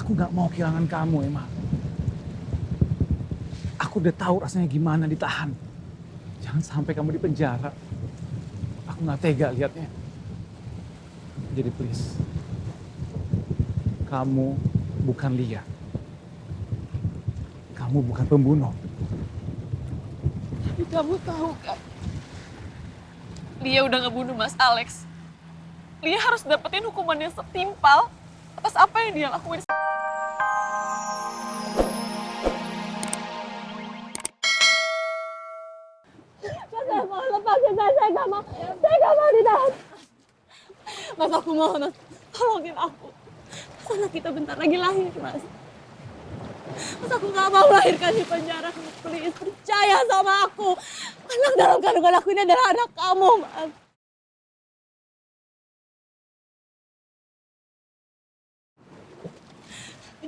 Aku gak mau kehilangan kamu, Emma. Aku udah tahu rasanya gimana ditahan. Jangan sampai kamu di penjara. Aku gak tega liatnya. Jadi please, kamu bukan Lia. Kamu bukan pembunuh. Tapi kamu tahu kan, Lia udah ngebunuh Mas Alex. Lia harus dapetin hukuman yang setimpal atas apa yang dia lakuin. Saya mau lepasin saya nggak mau ditahan. Mas, aku mohon, Mas, tolongin aku. Mas, anak kita bentar lagi lahir, Mas. Mas, aku nggak mau melahirkan di penjara, Mas. Please, percaya sama aku. Anak dalam kandungan aku ini adalah anak kamu, Mas.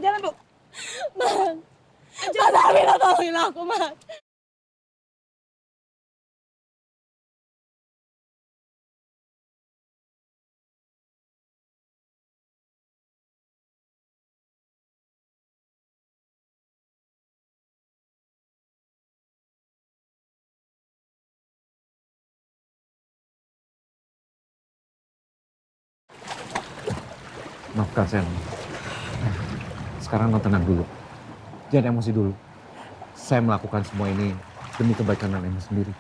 Jangan, Bu. Mas, Mas Amina, tolongin aku, Mas. Maafkan saya. Sekarang lo tenang dulu. Jangan emosi dulu. Saya melakukan semua ini demi kebaikan Emma sendiri.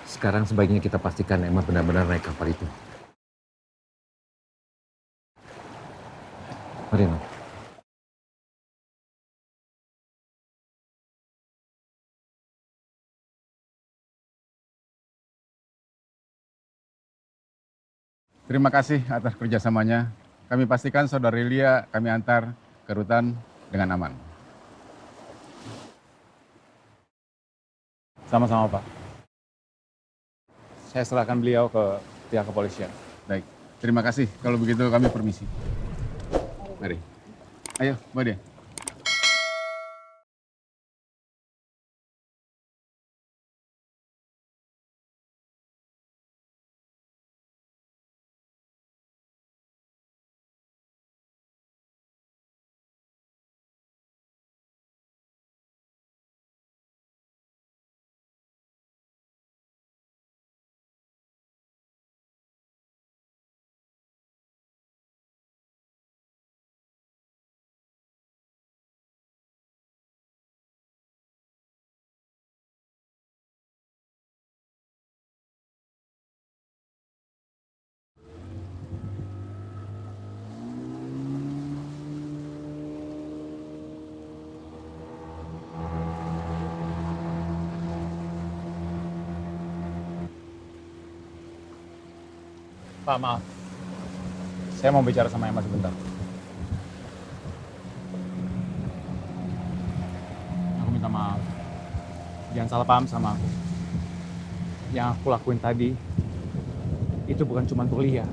Sekarang sebaiknya kita pastikan Emma benar-benar naik kapal itu. Mari, Emma. Terima kasih atas kerjasamanya. Kami pastikan saudari Lia kami antar ke rutan dengan aman. Sama-sama, Pak. Saya serahkan beliau ke pihak kepolisian. Baik, terima kasih. Kalau begitu kami permisi. Mari. Ayo, bawa dia. Pak, maaf. Saya mau bicara sama Emma sebentar. Aku minta maaf. Jangan salah paham sama aku. Yang aku lakuin tadi, itu bukan cuma untuk Lia.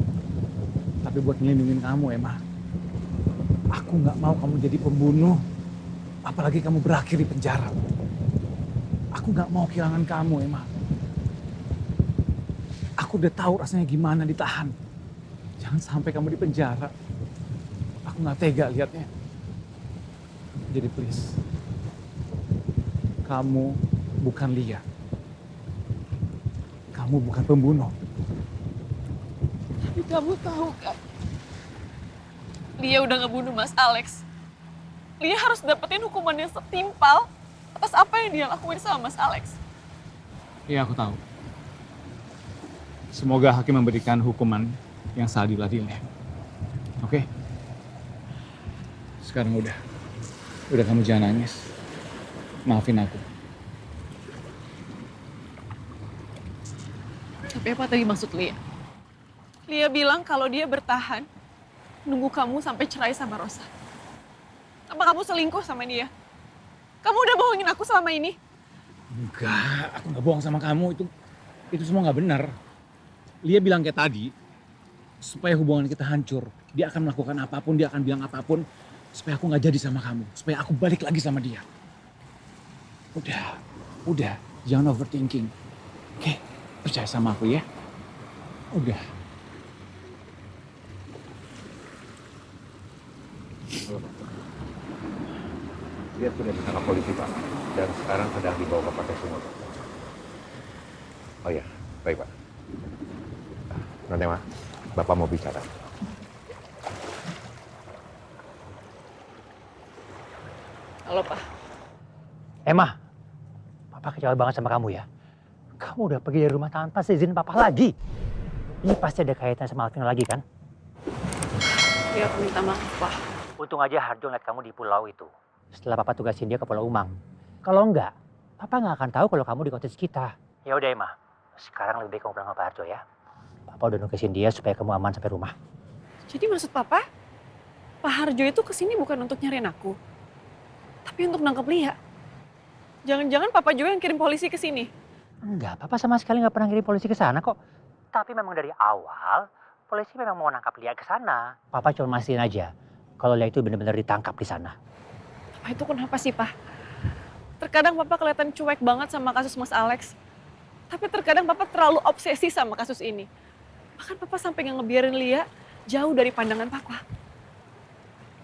Tapi buat ngelindungin kamu, Emma. Aku nggak mau kamu jadi pembunuh. Apalagi kamu berakhir di penjara. Aku nggak mau kehilangan kamu, Emma. Aku udah tahu rasanya gimana ditahan. Jangan sampai kamu di penjara. Aku nggak tega liatnya. Jadi please, kamu bukan Lia. Kamu bukan pembunuh. Tapi kamu tahu kan, Lia udah ngebunuh Mas Alex. Lia harus dapetin hukuman yang setimpal atas apa yang dia lakuin sama Mas Alex. Iya, aku tahu. Semoga hakim memberikan hukuman yang seadil-adilnya. Oke? Sekarang udah kamu jangan nangis. Maafin aku. Tapi apa tadi maksud Lia? Lia bilang kalau dia bertahan, nunggu kamu sampai cerai sama Rosa. Apa kamu selingkuh sama dia? Kamu udah bohongin aku selama ini? Enggak, aku nggak bohong sama kamu. Itu semua nggak benar. Lia bilang kayak tadi, supaya hubungan kita hancur. Dia akan melakukan apapun, dia akan bilang apapun, supaya aku nggak jadi sama kamu. Supaya aku balik lagi sama dia. Udah, jangan overthinking. Oke, percaya sama aku ya. Udah. Dia sudah ditangkap polisi, Pak. Dan sekarang sedang dibawa ke Pantai Sumur. Oh iya, baik, Pak. Nona, Bapak mau bicara. Halo, Pak. Emma, Papa kecewa banget sama kamu ya. Kamu udah pergi dari rumah tanpa seizin Papa lagi. Ini pasti ada kaitan sama Alvin lagi kan? Ya, aku minta maaf, Pak. Untung aja Harjo ngeliat kamu di pulau itu. Setelah Papa tugasin dia ke Pulau Umang. Kalau enggak, Papa nggak akan tahu kalau kamu di cottage kita. Ya udah Emma, sekarang lebih baik kamu pulang sama Pak Harjo ya. Papa udah nugasin dia supaya kamu aman sampai rumah. Jadi maksud Papa, Pak Harjo itu kesini bukan untuk nyariin aku, tapi untuk nangkep Lia. Jangan-jangan Papa juga yang kirim polisi ke sini. Enggak, Papa sama sekali nggak pernah ngirim polisi ke sana kok. Tapi memang dari awal, polisi memang mau nangkap Lia ke sana. Papa cuma mastiin aja kalau Lia itu benar-benar ditangkap di sana. Papa itu kenapa sih, Pak? Terkadang Papa kelihatan cuek banget sama kasus Mas Alex. Tapi terkadang Papa terlalu obsesi sama kasus ini. Bahkan Papa sampai ngebiarin Lia jauh dari pandangan Papa.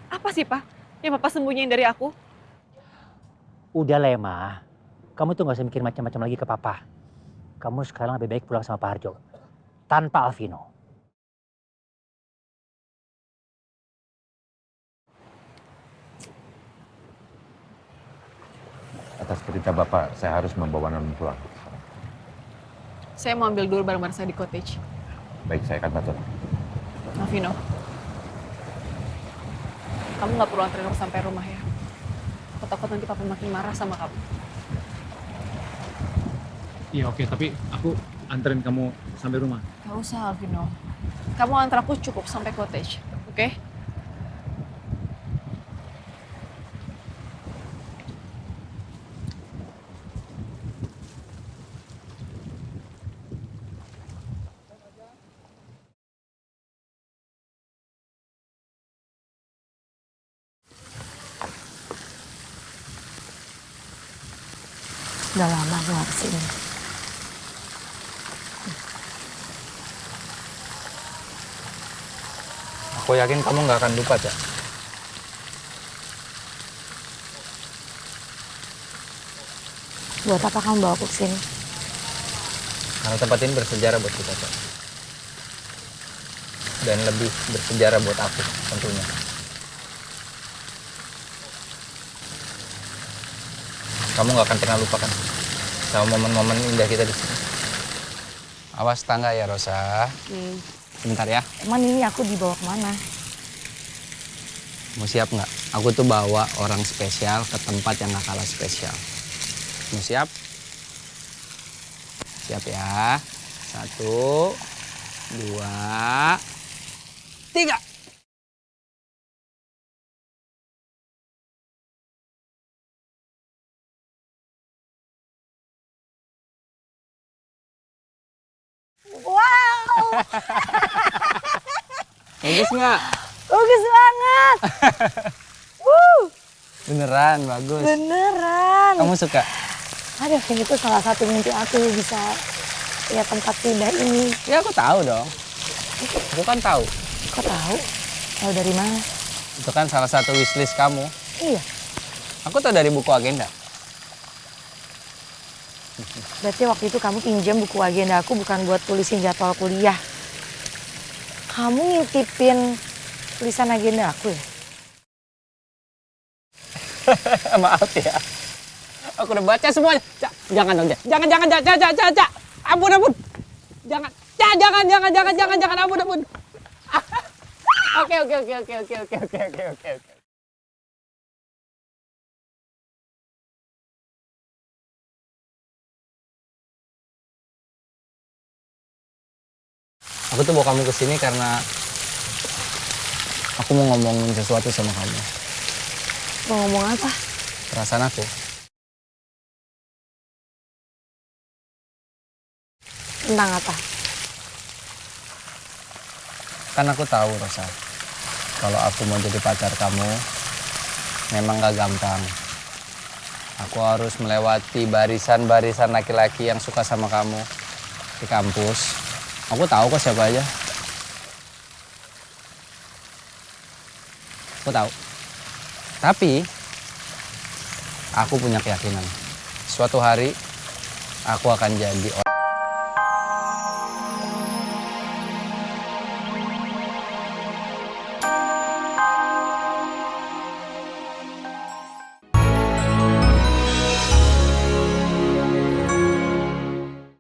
Apa sih, Pak, yang Papa sembunyiin dari aku? Udah lah Emma, kamu tuh gak usah mikir macam-macam lagi ke Papa. Kamu sekarang lebih baik pulang sama Pak Harjo. Tanpa Alvino. Atas perintah Bapak, saya harus membawa Nona pulang. Saya mau ambil dulu barang-barang saya di cottage. Baik, saya akan bantu. Vino, kamu gak perlu anterin aku sampai rumah ya. Aku takut nanti Papa makin marah sama kamu. Iya oke, tapi aku anterin kamu sampai rumah. Gak usah, Alvino. Kamu antar aku cukup sampai cottage, oke? Udah lama aku gak kesini. Aku yakin kamu nggak akan lupa, Cak. Buat apa kamu bawa aku kesini? Karena tempat ini bersejarah buat kita, Cak. Dan lebih bersejarah buat aku, tentunya. Kamu nggak akan pernah lupakan sama momen-momen indah kita di sini. Awas tangga ya, Rosa. Sebentar ya. Emang ini aku dibawa kemana? Mau siap nggak? Aku tuh bawa orang spesial ke tempat yang nggak kalah spesial. Mau siap? Siap ya. 1, 2, 3. Wow, Bagus nggak? bagus banget. Beneran, bagus. Beneran. Kamu suka? Aduh, ini tuh salah satu mimpi aku bisa lihat tempat indah ini. Ya aku tahu dong. Aku kan tahu. Kok tahu? Tahu dari mana? Itu kan salah satu wishlist kamu. Iya. Aku tahu dari buku agenda. Berarti waktu itu kamu pinjam buku agenda aku bukan buat tulisin jadwal kuliah. Kamu ngintipin tulisan agenda aku ya? Maaf ya. Aku udah baca semuanya. Jangan dong, jangan. Ampun. Jangan. Jangan. Ampun. Oke. Aku tuh bawa kamu ke sini karena aku mau ngomongin sesuatu sama kamu. Mau ngomong apa? Perasaan aku. Tentang apa? Kan aku tahu, Rosa. Kalau aku mau jadi pacar kamu, memang gak gampang. Aku harus melewati barisan-barisan laki-laki yang suka sama kamu di kampus. Aku tahu kok siapa aja. Aku tahu. Tapi Aku punya keyakinan. Suatu hari, aku akan jadi orang